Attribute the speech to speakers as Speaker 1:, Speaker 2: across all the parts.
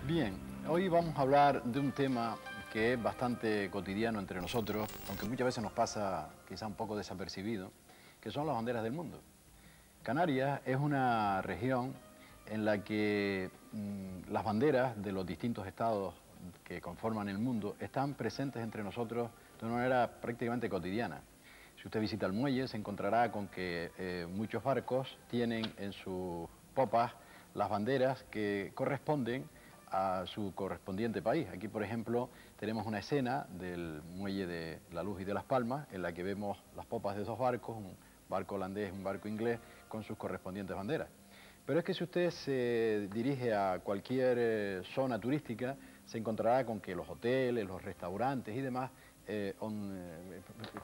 Speaker 1: Bien, hoy vamos a hablar de un tema que es bastante cotidiano entre nosotros, aunque muchas veces nos pasa quizá un poco desapercibido, que son las banderas del mundo. Canarias es una región en la que las banderas de los distintos estados que conforman el mundo están presentes entre nosotros de una manera prácticamente cotidiana. Si usted visita el muelle, se encontrará con que muchos barcos tienen en sus popas las banderas que corresponden a su correspondiente país. Aquí, por ejemplo, tenemos una escena del muelle de La Luz y de Las Palmas, en la que vemos las popas de dos barcos, un barco holandés y un barco inglés, con sus correspondientes banderas. Pero es que si usted se dirige a cualquier zona turística, se encontrará con que los hoteles, los restaurantes y demás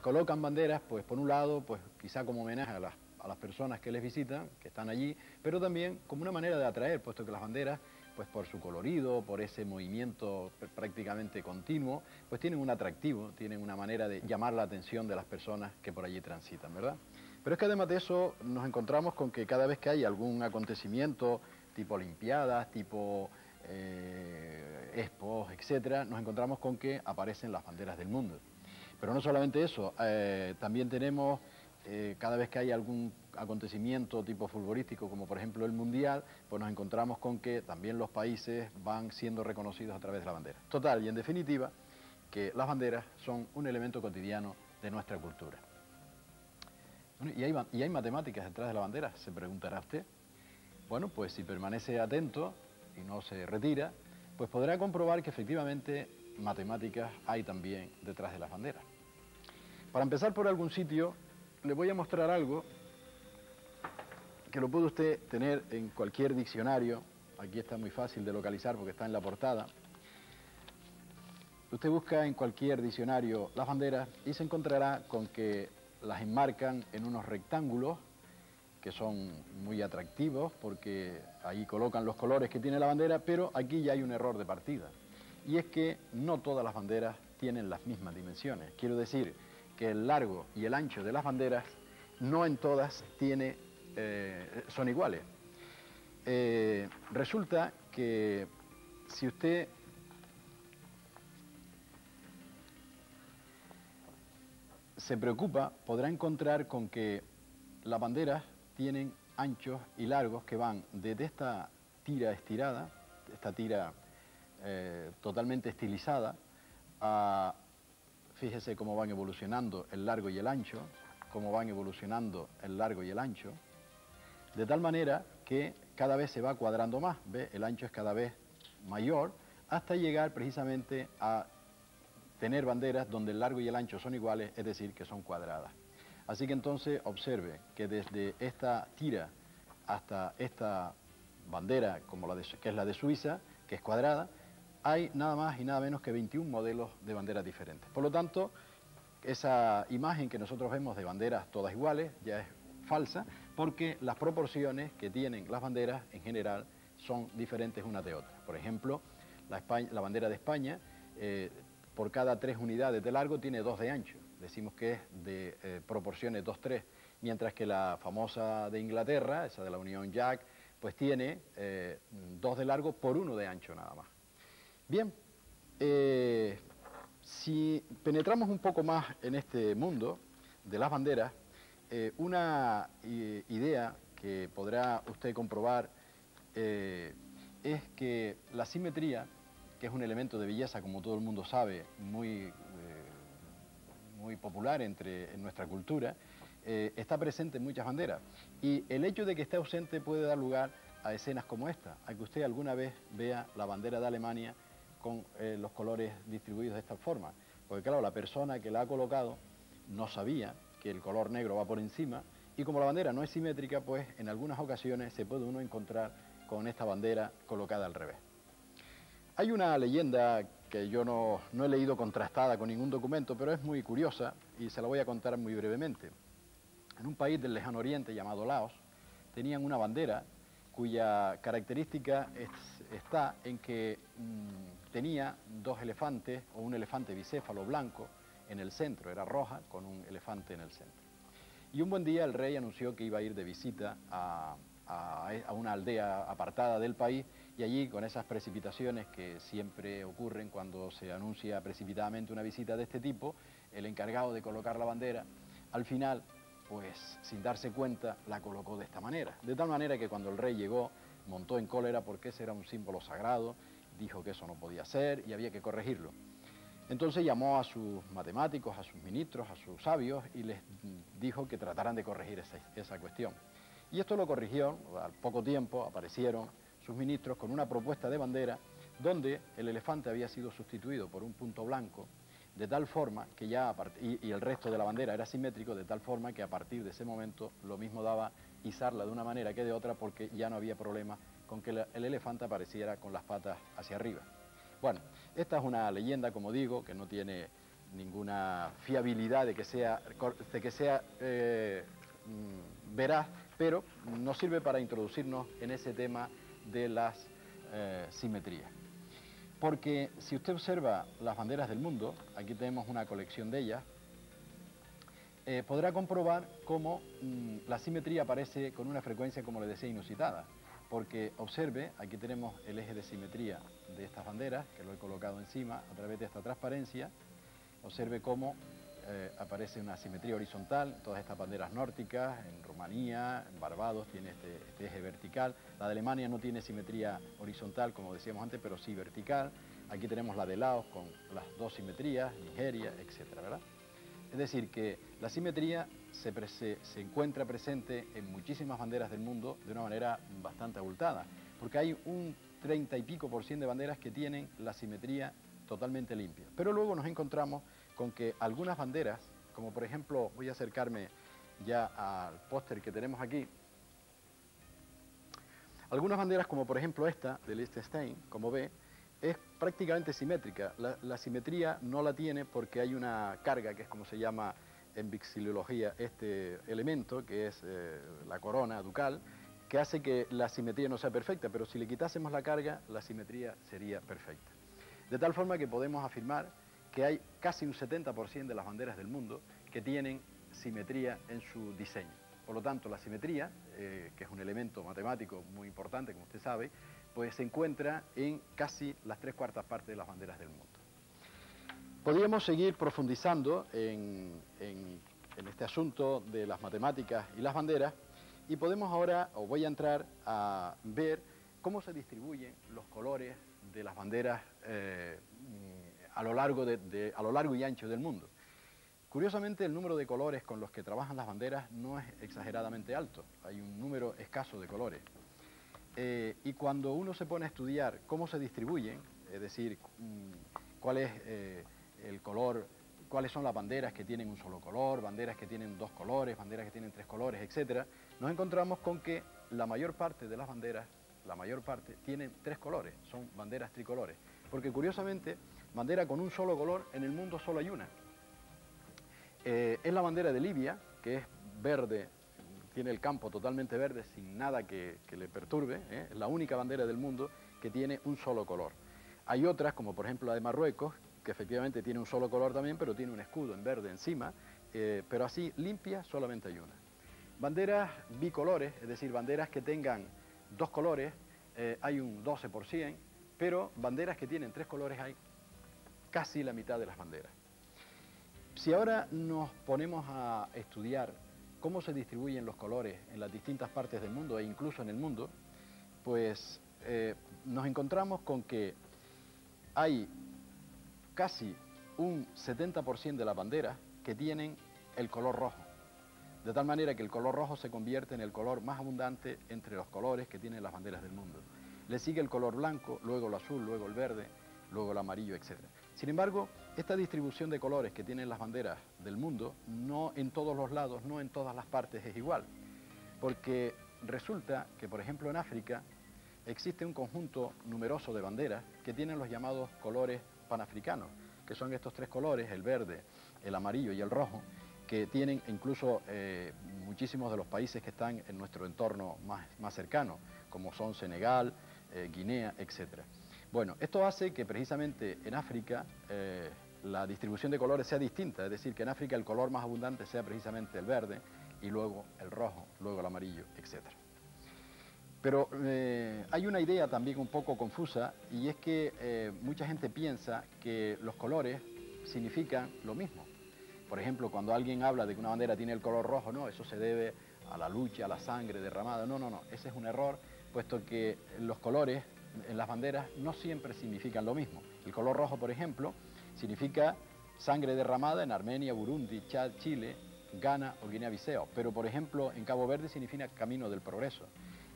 Speaker 1: colocan banderas, pues por un lado, pues quizá como homenaje a las personas que les visitan, que están allí, pero también como una manera de atraer, puesto que las banderas, pues por su colorido, por ese movimiento prácticamente continuo, pues tienen un atractivo, tienen una manera de llamar la atención de las personas que por allí transitan, ¿verdad? Pero es que además de eso nos encontramos con que cada vez que hay algún acontecimiento tipo Olimpiadas, tipo Expos, etcétera, nos encontramos con que aparecen las banderas del mundo. Pero no solamente eso, también tenemos, cada vez que hay algún acontecimiento tipo futbolístico, como por ejemplo el Mundial, pues nos encontramos con que también los países van siendo reconocidos a través de la bandera. Total y en definitiva, que las banderas son un elemento cotidiano de nuestra cultura. ¿Y hay matemáticas detrás de la bandera?, se preguntará usted. Bueno, pues si permanece atento y no se retira, pues podrá comprobar que efectivamente matemáticas hay también detrás de las banderas. Para empezar por algún sitio, le voy a mostrar algo que lo puede usted tener en cualquier diccionario. Aquí está muy fácil de localizar porque está en la portada. Usted busca en cualquier diccionario las banderas y se encontrará con que las enmarcan en unos rectángulos que son muy atractivos porque ahí colocan los colores que tiene la bandera, pero aquí ya hay un error de partida. Y es que no todas las banderas tienen las mismas dimensiones. Quiero decir que el largo y el ancho de las banderas no en todas son iguales. Resulta que si usted se preocupa, podrá encontrar con que las banderas tienen anchos y largos que van desde esta tira estirada, esta tira totalmente estilizada, fíjese cómo van evolucionando el largo y el ancho, cómo van evolucionando el largo y el ancho, de tal manera que cada vez se va cuadrando más, ¿ve? El ancho es cada vez mayor, hasta llegar precisamente a tener banderas donde el largo y el ancho son iguales, es decir, que son cuadradas. Así que entonces observe que desde esta tira hasta esta bandera, que es la de Suiza, que es cuadrada, hay nada más y nada menos que 21 modelos de banderas diferentes. Por lo tanto, esa imagen que nosotros vemos de banderas todas iguales ya es falsa, porque las proporciones que tienen las banderas en general son diferentes unas de otras. Por ejemplo, la bandera de España, por cada 3 unidades de largo tiene 2 de ancho. Decimos que es de proporciones 2:3, mientras que la famosa de Inglaterra, esa de la Unión Jack, pues tiene 2 de largo por 1 de ancho nada más. Bien, si penetramos un poco más en este mundo de las banderas, una idea que podrá usted comprobar es que la simetría, que es un elemento de belleza, como todo el mundo sabe, muy popular en nuestra cultura, está presente en muchas banderas. Y el hecho de que esté ausente puede dar lugar a escenas como esta, a que usted alguna vez vea la bandera de Alemania con los colores distribuidos de esta forma. Porque claro, la persona que la ha colocado no sabía que el color negro va por encima, y como la bandera no es simétrica, pues en algunas ocasiones se puede uno encontrar con esta bandera colocada al revés. Hay una leyenda que yo no he leído contrastada con ningún documento, pero es muy curiosa y se la voy a contar muy brevemente. En un país del lejano oriente llamado Laos, tenían una bandera cuya característica está en que tenía 2 elefantes, o un elefante bicéfalo blanco en el centro, era roja con un elefante en el centro. Y un buen día el rey anunció que iba a ir de visita a a una aldea apartada del país, y allí, con esas precipitaciones que siempre ocurren cuando se anuncia precipitadamente una visita de este tipo, el encargado de colocar la bandera, al final, pues sin darse cuenta, la colocó de esta manera. De tal manera que cuando el rey llegó, montó en cólera porque ese era un símbolo sagrado, dijo que eso no podía ser y había que corregirlo. Entonces llamó a sus matemáticos, a sus ministros, a sus sabios y les dijo que trataran de corregir esa cuestión. Y esto lo corrigió. Al poco tiempo aparecieron sus ministros con una propuesta de bandera donde el elefante había sido sustituido por un punto blanco, de tal forma que y el resto de la bandera era simétrico, de tal forma que a partir de ese momento lo mismo daba izarla de una manera que de otra, porque ya no había problema con que el elefante apareciera con las patas hacia arriba. Bueno, esta es una leyenda, como digo, que no tiene ninguna fiabilidad de que sea veraz, pero nos sirve para introducirnos en ese tema de las simetrías. Porque si usted observa las banderas del mundo, aquí tenemos una colección de ellas, podrá comprobar cómo la simetría aparece con una frecuencia, como le decía, inusitada. Porque observe, aquí tenemos el eje de simetría de estas banderas, que lo he colocado encima a través de esta transparencia. Observe cómo aparece una simetría horizontal, todas estas banderas nórdicas, en Rumanía, en Barbados tiene este eje vertical. La de Alemania no tiene simetría horizontal, como decíamos antes, pero sí vertical. Aquí tenemos la de Laos con las dos simetrías, Nigeria, etcétera, ¿verdad? Es decir, que la simetría se encuentra presente en muchísimas banderas del mundo de una manera bastante abultada, porque hay un 30 y pico % de banderas que tienen la simetría totalmente limpia. Pero luego nos encontramos con que algunas banderas, como por ejemplo, voy a acercarme ya al póster que tenemos aquí, algunas banderas como por ejemplo esta de Liechtenstein, como ve, es prácticamente simétrica. La simetría no la tiene porque hay una carga, que es como se llama en vexilología este elemento, que es la corona ducal, que hace que la simetría no sea perfecta, pero si le quitásemos la carga, la simetría sería perfecta. De tal forma que podemos afirmar que hay casi un 70% de las banderas del mundo que tienen simetría en su diseño. Por lo tanto, la simetría, que es un elemento matemático muy importante, como usted sabe, pues se encuentra en casi las 3/4 partes de las banderas del mundo. Podríamos seguir profundizando en este asunto de las matemáticas y las banderas, y podemos ahora, o voy a entrar a ver cómo se distribuyen los colores de las banderas a lo largo y ancho del mundo. Curiosamente, el número de colores con los que trabajan las banderas no es exageradamente alto, hay un número escaso de colores. Y cuando uno se pone a estudiar cómo se distribuyen, es decir, cuál es el color, cuáles son las banderas que tienen un solo color, banderas que tienen 2 colores, banderas que tienen 3 colores, etcétera, nos encontramos con que la mayor parte de las banderas, tienen 3 colores, son banderas tricolores. Porque curiosamente, bandera con un solo color, en el mundo solo hay una. Es la bandera de Libia, que es verde, tiene el campo totalmente verde, sin nada que le perturbe, es la única bandera del mundo que tiene un solo color. Hay otras, como por ejemplo la de Marruecos, que efectivamente tiene un solo color también, pero tiene un escudo en verde encima, pero así limpia solamente hay una. Banderas bicolores, es decir, banderas que tengan 2 colores, hay un 12%, pero banderas que tienen 3 colores hay casi la mitad de las banderas. Si ahora nos ponemos a estudiar cómo se distribuyen los colores en las distintas partes del mundo e incluso en el mundo, pues nos encontramos con que hay casi un 70% de las banderas que tienen el color rojo, de tal manera que el color rojo se convierte en el color más abundante entre los colores que tienen las banderas del mundo. Le sigue el color blanco, luego el azul, luego el verde, luego el amarillo, etc. Sin embargo, esta distribución de colores que tienen las banderas del mundo, no en todos los lados, no en todas las partes es igual, porque resulta que, por ejemplo, en África existe un conjunto numeroso de banderas que tienen los llamados colores panafricanos, que son estos 3 colores, el verde, el amarillo y el rojo, que tienen incluso muchísimos de los países que están en nuestro entorno más cercano, como son Senegal, Guinea, etcétera. Bueno, esto hace que precisamente en África la distribución de colores sea distinta, es decir, que en África el color más abundante sea precisamente el verde y luego el rojo, luego el amarillo, etc. Pero hay una idea también un poco confusa, y es que mucha gente piensa que los colores significan lo mismo. Por ejemplo, cuando alguien habla de que una bandera tiene el color rojo, no, eso se debe a la lucha, a la sangre derramada. No, no, no, ese es un error, puesto que los colores en las banderas no siempre significan lo mismo. El color rojo, por ejemplo, significa sangre derramada en Armenia, Burundi, Chad, Chile, Ghana o Guinea-Bissau. Pero, por ejemplo, en Cabo Verde significa camino del progreso.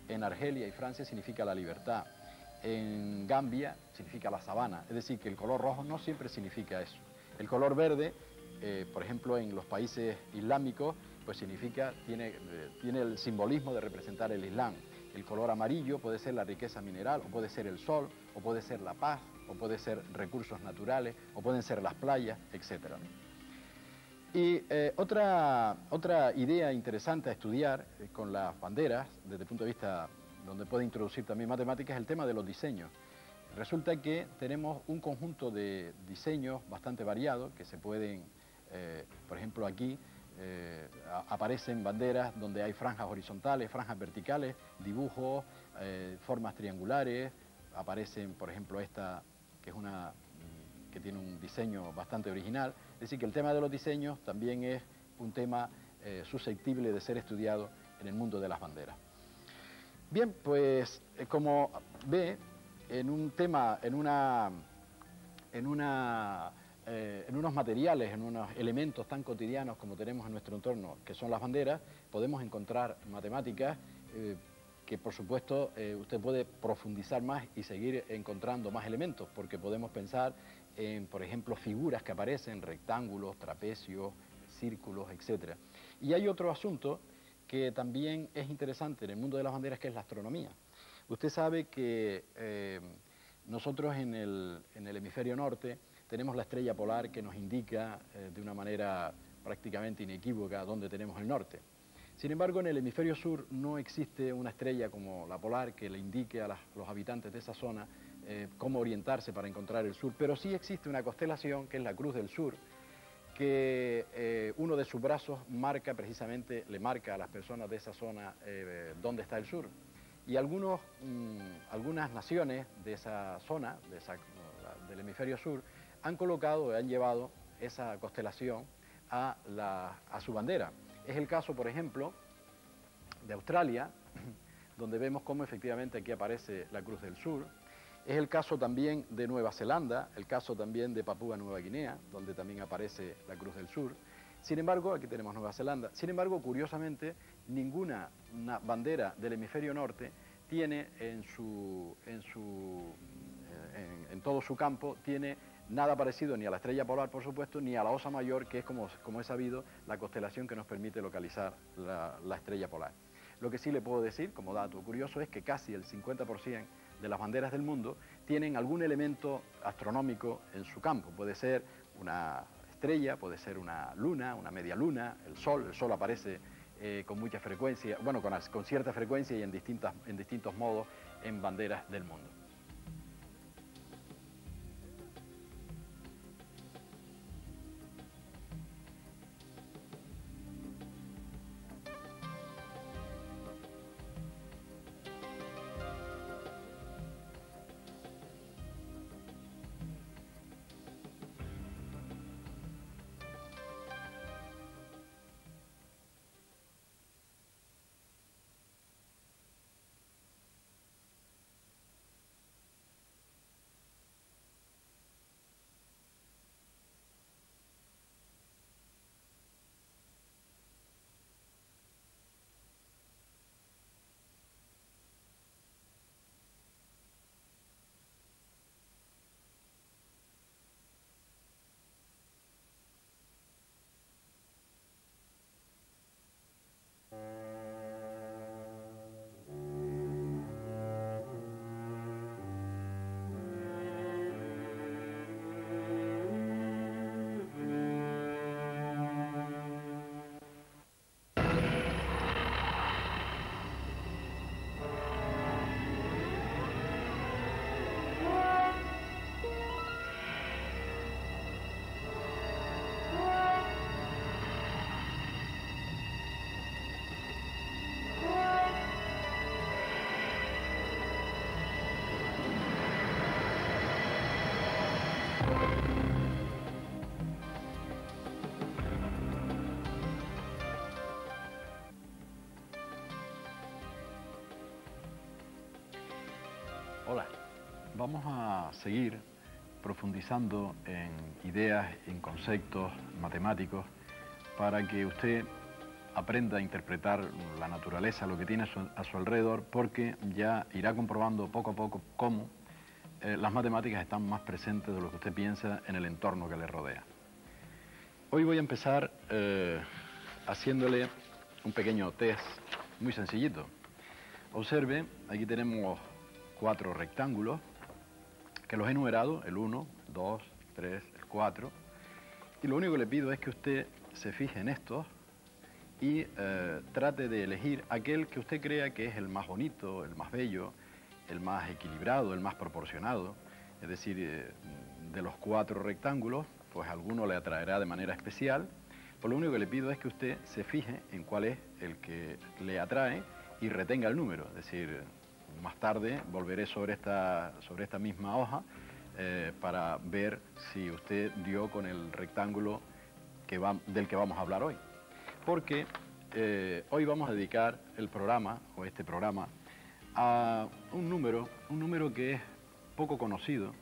Speaker 1: En Argelia y Francia significa la libertad. En Gambia significa la sabana. Es decir, que el color rojo no siempre significa eso. El color verde, por ejemplo, en los países islámicos, pues significa, tiene el simbolismo de representar el Islam. El color amarillo puede ser la riqueza mineral, o puede ser el sol, o puede ser la paz, o puede ser recursos naturales, o pueden ser las playas, etc. Y otra idea interesante a estudiar con las banderas, desde el punto de vista donde puede introducir también matemáticas, es el tema de los diseños. Resulta que tenemos un conjunto de diseños bastante variados que se pueden, por ejemplo aquí, aparecen banderas donde hay franjas horizontales, franjas verticales, dibujos, formas triangulares, aparecen, por ejemplo, esta que es que tiene un diseño bastante original. Es decir, que el tema de los diseños también es un tema susceptible de ser estudiado en el mundo de las banderas. Bien, pues como ve, en un tema, en unos materiales, en unos elementos tan cotidianos como tenemos en nuestro entorno, que son las banderas, podemos encontrar matemáticas que, por supuesto, usted puede profundizar más y seguir encontrando más elementos, porque podemos pensar en, por ejemplo, figuras que aparecen, rectángulos, trapecios, círculos, etc. Y hay otro asunto que también es interesante en el mundo de las banderas, que es la astronomía. Usted sabe que nosotros en el hemisferio norte tenemos la estrella polar que nos indica de una manera prácticamente inequívoca dónde tenemos el norte. Sin embargo, en el hemisferio sur no existe una estrella como la polar que le indique a los habitantes de esa zona cómo orientarse para encontrar el sur, pero sí existe una constelación que es la Cruz del Sur, que uno de sus brazos le marca a las personas de esa zona dónde está el sur. Y algunas naciones de esa zona, del hemisferio sur, han llevado esa constelación a su bandera. Es el caso, por ejemplo, de Australia, donde vemos cómo efectivamente aquí aparece la Cruz del Sur. Es el caso también de Nueva Zelanda, el caso también de Papúa Nueva Guinea, donde también aparece la Cruz del Sur. Sin embargo, aquí tenemos Nueva Zelanda. Sin embargo, curiosamente, ninguna bandera del hemisferio norte tiene en todo su campo, tiene nada parecido ni a la estrella polar, por supuesto, ni a la Osa Mayor, que es, como es sabido, la constelación que nos permite localizar la estrella polar. Lo que sí le puedo decir, como dato curioso, es que casi el 50% de las banderas del mundo tienen algún elemento astronómico en su campo. Puede ser una estrella, puede ser una luna, una media luna, el sol aparece con mucha frecuencia, bueno, con cierta frecuencia y en distintos modos en banderas del mundo. Hola, vamos a seguir profundizando en ideas, en conceptos matemáticos, para que usted aprenda a interpretar la naturaleza, lo que tiene a su alrededor, porque ya irá comprobando poco a poco cómo las matemáticas están más presentes de lo que usted piensa en el entorno que le rodea. Hoy voy a empezar haciéndole un pequeño test muy sencillito. Observe, aquí tenemos 4 rectángulos que los he numerado, el 1, 2, 3, el 4, y lo único que le pido es que usted se fije en estos y trate de elegir aquel que usted crea que es el más bonito, el más bello, el más equilibrado, el más proporcionado. Es decir, de los 4 rectángulos, pues alguno le atraerá de manera especial. Pues lo único que le pido es que usted se fije en cuál es el que le atrae y retenga el número. Es decir, más tarde volveré sobre esta misma hoja para ver si usted dio con el rectángulo del que vamos a hablar hoy. Porque hoy vamos a dedicar el programa, o este programa, a un número que es poco conocido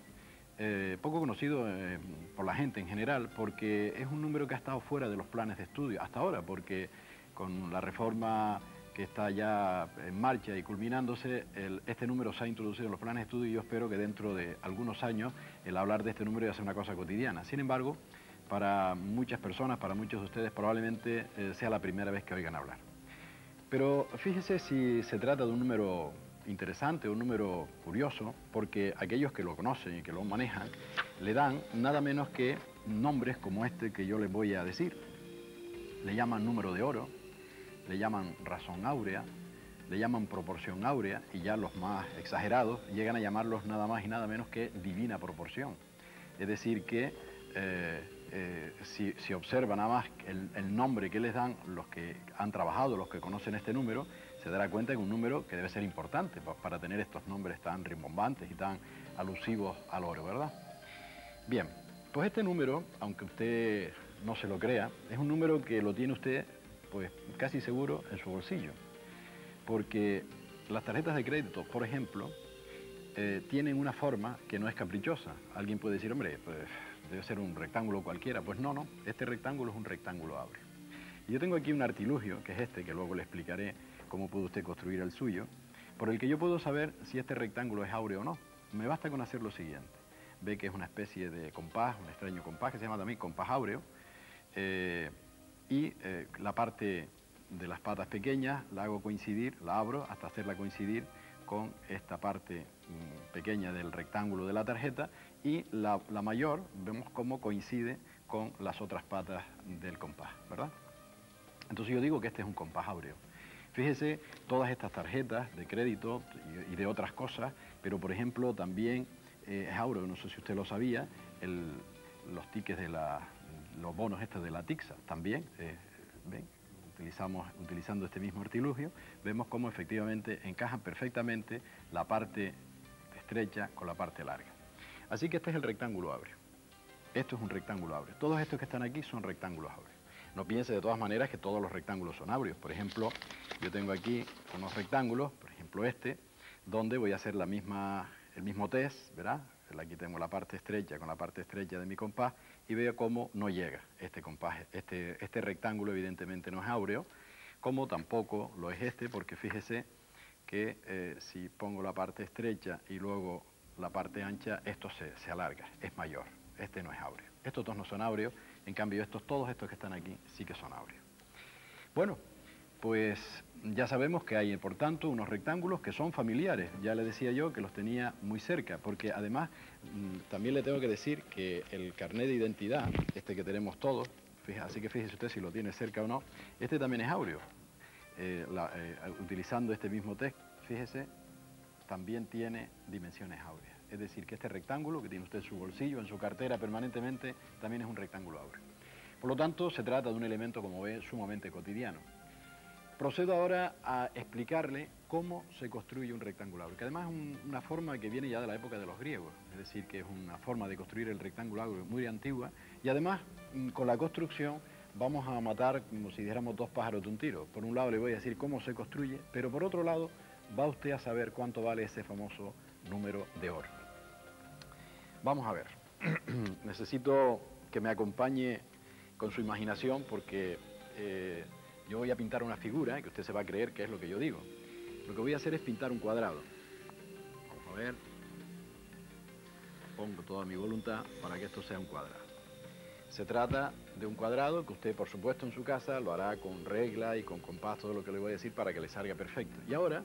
Speaker 1: por la gente en general, porque es un número que ha estado fuera de los planes de estudio hasta ahora, porque con la reforma que está ya en marcha y culminándose, este número se ha introducido en los planes de estudio y yo espero que dentro de algunos años el hablar de este número ya sea una cosa cotidiana. Sin embargo, para muchas personas, para muchos de ustedes, probablemente sea la primera vez que oigan hablar. Pero fíjese si se trata de un número interesante, un número curioso, porque aquellos que lo conocen y que lo manejan, le dan nada menos que nombres como este que yo les voy a decir. Le llaman número de oro, le llaman razón áurea, le llaman proporción áurea, y ya los más exagerados llegan a llamarlos nada más y nada menos que divina proporción. Es decir que si observa nada más el nombre que les dan los que han trabajado, los que conocen este número, se dará cuenta que es un número que debe ser importante para tener estos nombres tan rimbombantes y tan alusivos al oro, ¿verdad? Bien, pues este número, aunque usted no se lo crea, es un número que lo tiene usted pues casi seguro en su bolsillo, porque las tarjetas de crédito, por ejemplo, tienen una forma que no es caprichosa. Alguien puede decir, hombre, pues debe ser un rectángulo cualquiera. Pues no, este rectángulo es un rectángulo áureo. Y yo tengo aquí un artilugio, que es este, que luego le explicaré cómo puede usted construir el suyo, por el que yo puedo saber si este rectángulo es áureo o no. Me basta con hacer lo siguiente. Ve que es una especie de compás, un extraño compás, que se llama también compás áureo, la parte de las patas pequeñas la hago coincidir, la abro hasta hacerla coincidir con esta parte pequeña del rectángulo de la tarjeta, y la mayor vemos cómo coincide con las otras patas del compás, ¿verdad? Entonces yo digo que este es un compás áureo. Fíjese, todas estas tarjetas de crédito y de otras cosas, pero por ejemplo también es áureo, no sé si usted lo sabía, los tickets de los bonos estos de la TICSA también, ¿ven? Utilizando este mismo artilugio, vemos cómo efectivamente encajan perfectamente la parte estrecha con la parte larga. Así que este es el rectángulo áureo. Esto es un rectángulo áureo. Todos estos que están aquí son rectángulos áureos. No piense de todas maneras que todos los rectángulos son áureos. Por ejemplo, yo tengo aquí unos rectángulos, por ejemplo este, donde voy a hacer el mismo test, ¿verdad? Aquí tengo la parte estrecha con la parte estrecha de mi compás y veo cómo no llega este compás. Este rectángulo evidentemente no es áureo, como tampoco lo es este, porque fíjese que si pongo la parte estrecha y luego la parte ancha, esto se alarga, es mayor. Este no es áureo. Estos dos no son áureos, en cambio todos estos que están aquí sí que son áureos. Bueno, pues ya sabemos que hay, por tanto, unos rectángulos que son familiares. Ya le decía yo que los tenía muy cerca, porque además también le tengo que decir que el carnet de identidad, este que tenemos todos, así que fíjese usted si lo tiene cerca o no, este también es áureo. Utilizando este mismo test, fíjese, también tiene dimensiones áureas. Es decir, que este rectángulo que tiene usted en su bolsillo, en su cartera permanentemente, también es un rectángulo áureo. Por lo tanto, se trata de un elemento, como ve, sumamente cotidiano. Procedo ahora a explicarle cómo se construye un rectángulo áureo, que además es una forma que viene ya de la época de los griegos, es decir, que es una forma de construir el rectángulo áureo muy antigua, y además con la construcción vamos a matar, como si dijéramos, 2 pájaros de un tiro. Por un lado le voy a decir cómo se construye, pero por otro lado va usted a saber cuánto vale ese famoso número de oro. Vamos a ver. Necesito que me acompañe con su imaginación porque yo voy a pintar una figura que usted se va a creer que es lo que yo digo. Lo que voy a hacer es pintar un cuadrado. Vamos a ver. Pongo toda mi voluntad para que esto sea un cuadrado. Se trata de un cuadrado que usted, por supuesto, en su casa lo hará con regla y con compás, todo lo que le voy a decir para que le salga perfecto. Y ahora,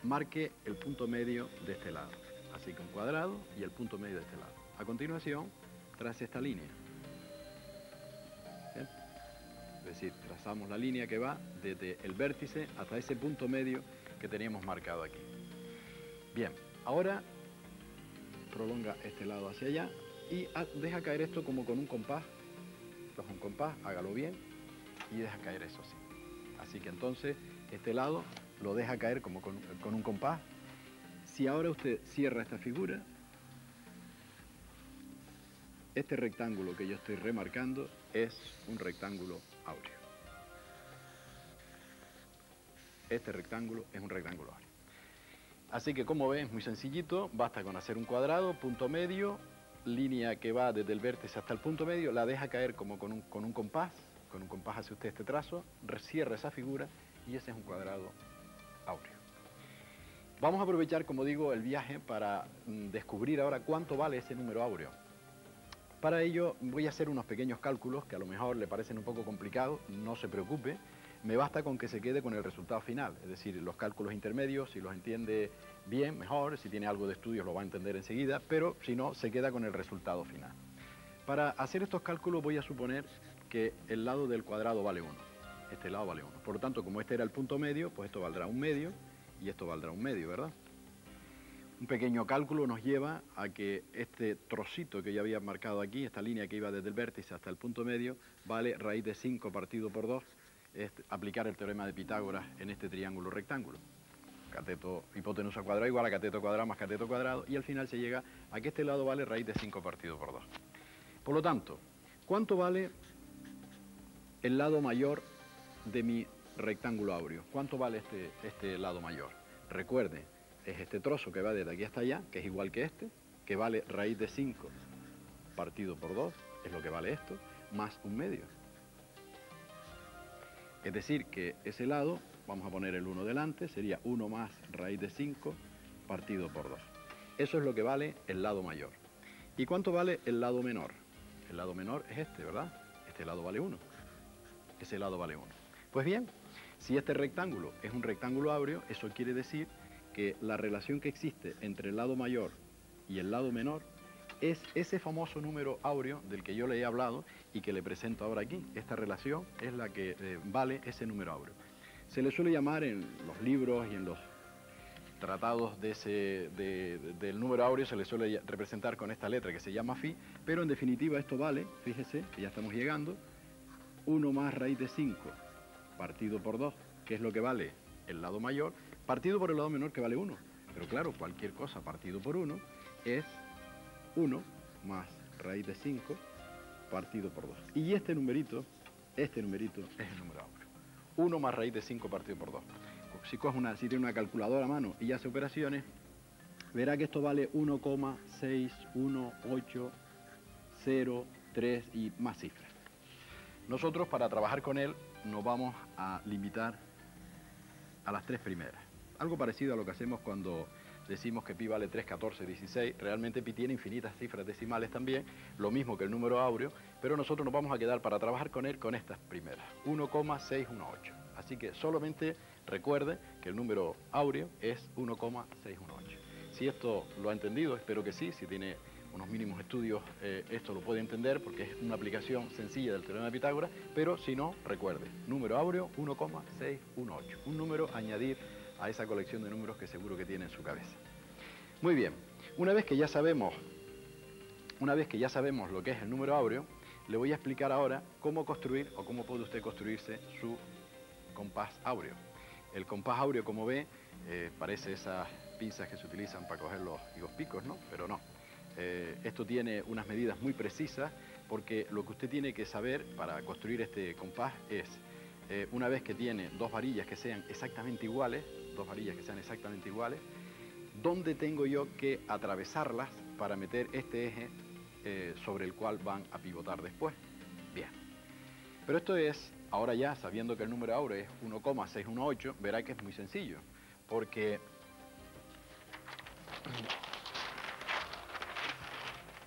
Speaker 1: marque el punto medio de este lado. Así que un cuadrado y el punto medio de este lado. A continuación, trace esta línea. ¿Bien? Es decir, trazamos la línea que va desde el vértice hasta ese punto medio que teníamos marcado aquí. Bien, ahora prolonga este lado hacia allá y deja caer esto como con un compás. Coge un compás, hágalo bien y deja caer eso así. Así que entonces este lado lo deja caer como con un compás. Si ahora usted cierra esta figura, este rectángulo que yo estoy remarcando es un rectángulo áureo. Este rectángulo es un rectángulo áureo. Así que como ven, es muy sencillito, basta con hacer un cuadrado, punto medio, línea que va desde el vértice hasta el punto medio, la deja caer como con un compás hace usted este trazo, cierra esa figura y ese es un cuadrado áureo. Vamos a aprovechar, como digo, el viaje para descubrir ahora cuánto vale ese número áureo. Para ello voy a hacer unos pequeños cálculos que a lo mejor le parecen un poco complicados, no se preocupe. Me basta con que se quede con el resultado final, es decir, los cálculos intermedios, si los entiende bien, mejor, si tiene algo de estudios lo va a entender enseguida, pero si no, se queda con el resultado final. Para hacer estos cálculos voy a suponer que el lado del cuadrado vale 1, este lado vale 1. Por lo tanto, como este era el punto medio, pues esto valdrá 1 medio y esto valdrá 1 medio, ¿verdad? Un pequeño cálculo nos lleva a que este trocito que yo había marcado aquí, esta línea que iba desde el vértice hasta el punto medio, vale raíz de 5 partido por 2, es aplicar el teorema de Pitágoras en este triángulo rectángulo. Cateto, hipotenusa cuadrada igual a cateto cuadrado más cateto cuadrado, y al final se llega a que este lado vale raíz de 5 partido por 2. Por lo tanto, ¿cuánto vale el lado mayor de mi rectángulo áureo? ¿Cuánto vale este lado mayor? Recuerde, es este trozo que va desde aquí hasta allá, que es igual que este, que vale raíz de 5 partido por 2, es lo que vale esto, más 1 medio. Es decir, que ese lado, vamos a poner el 1 delante, sería 1 más raíz de 5 partido por 2. Eso es lo que vale el lado mayor. ¿Y cuánto vale el lado menor? El lado menor es este, ¿verdad? Este lado vale 1. Ese lado vale 1. Pues bien, si este rectángulo es un rectángulo áureo, eso quiere decir que la relación que existe entre el lado mayor y el lado menor es ese famoso número áureo del que yo le he hablado y que le presento ahora aquí. Esta relación es la que vale ese número áureo. Se le suele llamar en los libros y en los tratados del número áureo, se le suele representar con esta letra que se llama phi, pero en definitiva esto vale, fíjese que ya estamos llegando, 1 más raíz de 5 partido por 2, que es lo que vale el lado mayor, partido por el lado menor que vale 1. Pero claro, cualquier cosa partido por 1 es 1 más raíz de 5 partido por 2. Y este numerito es el número áureo. 1 más raíz de 5 partido por 2. Si tiene una calculadora a mano y hace operaciones, verá que esto vale 1,61803 y más cifras. Nosotros, para trabajar con él, nos vamos a limitar a las 3 primeras. Algo parecido a lo que hacemos cuando decimos que pi vale 3, 14, 16, realmente pi tiene infinitas cifras decimales también, lo mismo que el número áureo, pero nosotros nos vamos a quedar para trabajar con él con estas primeras, 1,618. Así que solamente recuerde que el número áureo es 1,618. Si esto lo ha entendido, espero que sí, si tiene unos mínimos estudios, esto lo puede entender porque es una aplicación sencilla del teorema de Pitágoras, pero si no, recuerde, número áureo 1,618, un número a añadir a esa colección de números que seguro que tiene en su cabeza. Muy bien, una vez que ya sabemos lo que es el número áureo, le voy a explicar ahora cómo construir o cómo puede usted construirse su compás áureo. El compás áureo, como ve, parece esas pinzas que se utilizan para coger los higos picos, ¿no? Pero no. Esto tiene unas medidas muy precisas porque lo que usted tiene que saber para construir este compás es, una vez que tiene dos varillas que sean exactamente iguales, dónde tengo yo que atravesarlas para meter este eje sobre el cual van a pivotar después. Bien, pero esto es, ahora ya sabiendo que el número áureo es 1,618, verá que es muy sencillo, porque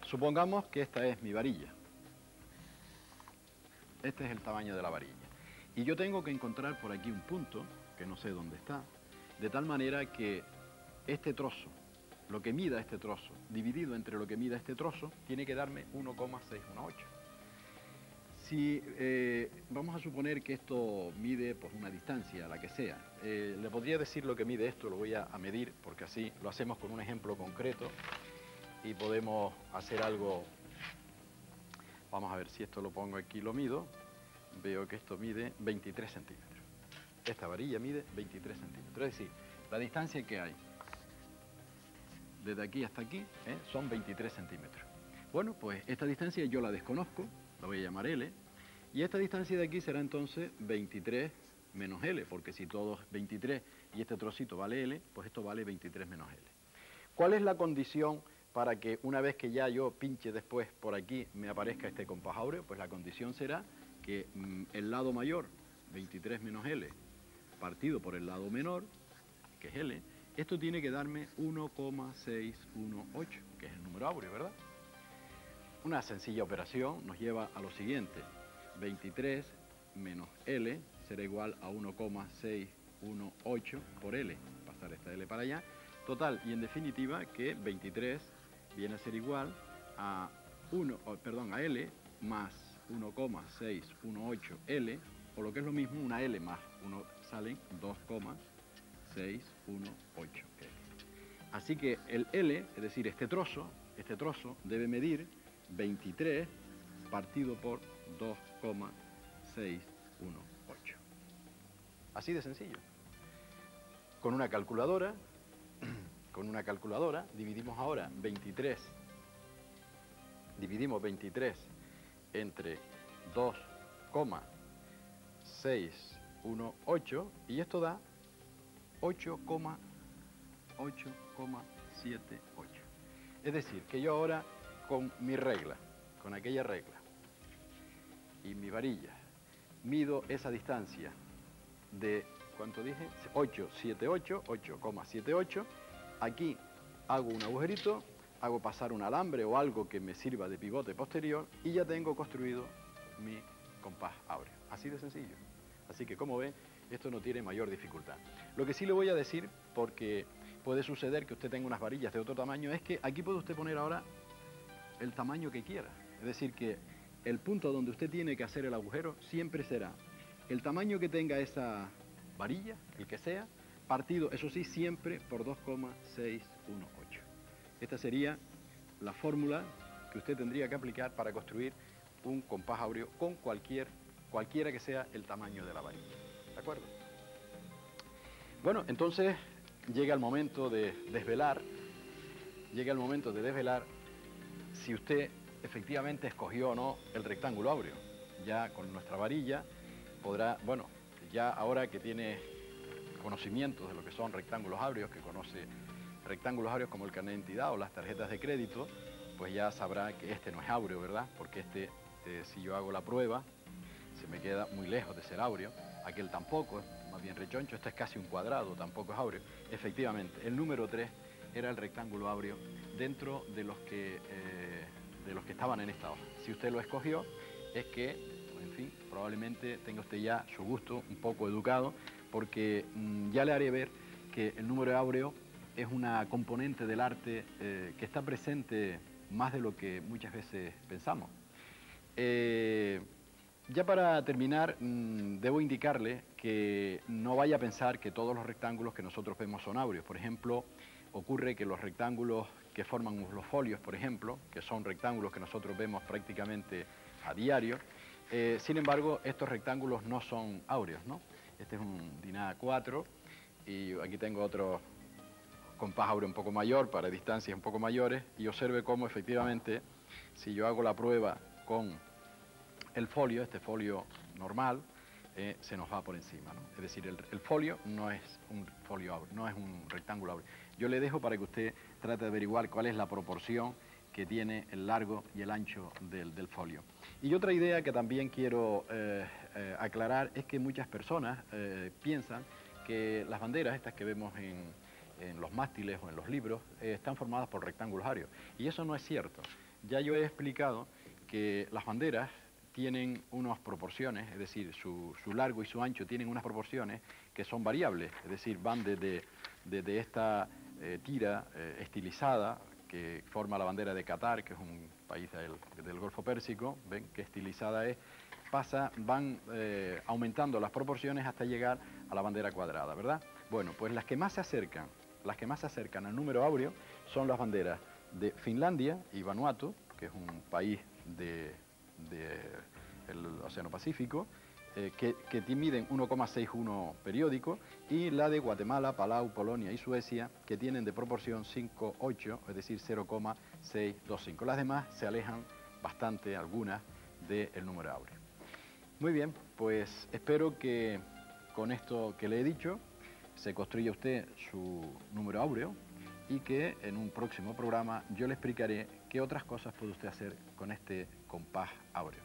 Speaker 1: supongamos que esta es mi varilla. Este es el tamaño de la varilla. Y yo tengo que encontrar por aquí un punto, que no sé dónde está, de tal manera que este trozo, lo que mida este trozo, dividido entre lo que mida este trozo, tiene que darme 1,618. Si vamos a suponer que esto mide pues, una distancia, la que sea, le podría decir lo que mide esto, lo voy a medir, porque así lo hacemos con un ejemplo concreto y podemos hacer algo. Vamos a ver si esto lo pongo aquí, lo mido, veo que esto mide 23 centímetros. Esta varilla mide 23 centímetros, es decir, la distancia que hay desde aquí hasta aquí son 23 centímetros. Bueno, pues esta distancia yo la desconozco, la voy a llamar L, y esta distancia de aquí será entonces 23 menos L, porque si todo es 23 y este trocito vale L, pues esto vale 23 menos L. ¿Cuál es la condición para que una vez que ya yo pinche después por aquí me aparezca este compás áureo? Pues la condición será que el lado mayor, 23 menos L, partido por el lado menor, que es L, esto tiene que darme 1,618, que es el número áureo, ¿verdad? Una sencilla operación nos lleva a lo siguiente. 23 menos L será igual a 1,618 por L. Pasar esta L para allá. Total, y en definitiva, que 23 viene a ser igual a L más 1,618L, o lo que es lo mismo, una L más 1 salen 2,618L. Así que el L, es decir, este trozo debe medir 23 partido por 2,618. Así de sencillo. Con una calculadora dividimos ahora 23. Dividimos 23 entre 2,618 y esto da 8,78. Es decir, que yo ahora con mi regla, con aquella regla y mi varilla, mido esa distancia de, ¿cuánto dije? 8,78. Aquí hago un agujerito, hago pasar un alambre o algo que me sirva de pivote posterior y ya tengo construido mi compás áureo. Así de sencillo. Así que, como ven, esto no tiene mayor dificultad. Lo que sí le voy a decir, porque puede suceder que usted tenga unas varillas de otro tamaño, es que aquí puede usted poner ahora el tamaño que quiera. Es decir, que el punto donde usted tiene que hacer el agujero siempre será el tamaño que tenga esa varilla, el que sea, partido, eso sí, siempre por 2,618. Esta sería la fórmula que usted tendría que aplicar para construir un compás áureo con cualquiera que sea el tamaño de la varilla. ¿De acuerdo? Bueno, entonces llega el momento de desvelar, si usted efectivamente escogió o no el rectángulo áureo. Ya con nuestra varilla podrá, bueno, ya ahora que tiene conocimientos de lo que son rectángulos áureos, que conoce rectángulos áureos como el carnet de identidad o las tarjetas de crédito, pues ya sabrá que este no es áureo, ¿verdad? Porque si yo hago la prueba, se me queda muy lejos de ser áureo. Aquel tampoco, es más bien rechoncho, este es casi un cuadrado, tampoco es áureo. Efectivamente, el número 3 era el rectángulo áureo dentro de los que estaban en esta hoja. Si usted lo escogió, es que, en fin, probablemente tenga usted ya su gusto un poco educado, porque ya le haré ver que el número áureo es una componente del arte que está presente más de lo que muchas veces pensamos. Ya para terminar, debo indicarle que no vaya a pensar que todos los rectángulos que nosotros vemos son áureos. Por ejemplo, ocurre que los rectángulos que forman los folios, por ejemplo, que son rectángulos que nosotros vemos prácticamente a diario, sin embargo, estos rectángulos no son áureos, ¿no? Este es un DIN A4 y aquí tengo otro compás áureo un poco mayor para distancias un poco mayores, y observe cómo efectivamente, si yo hago la prueba con el folio, este folio normal, se nos va por encima, ¿no? Es decir, el folio no es un folio áureo, no es un rectángulo áureo. Yo le dejo para que usted trate de averiguar cuál es la proporción que tiene el largo y el ancho del folio. Y otra idea que también quiero aclarar es que muchas personas piensan que las banderas, estas que vemos en los mástiles o en los libros, están formadas por rectángulos áureos. Y eso no es cierto. Ya yo he explicado que las banderas tienen unas proporciones, es decir, su largo y su ancho tienen unas proporciones que son variables, es decir, van desde esta tira estilizada que forma la bandera de Qatar, que es un país del Golfo Pérsico, ven qué estilizada es, van aumentando las proporciones hasta llegar a la bandera cuadrada, ¿verdad? Bueno, pues las que más se acercan al número áureo son las banderas de Finlandia y Vanuatu, que es un país del Océano Pacífico, que miden 1,61 periódico, y la de Guatemala, Palau, Polonia y Suecia, que tienen de proporción 5,8, es decir, 0,625. Las demás se alejan bastante, algunas, del número áureo. Muy bien, pues espero que con esto que le he dicho se construya usted su número áureo y que en un próximo programa yo le explicaré qué otras cosas puede usted hacer con este compás áureo.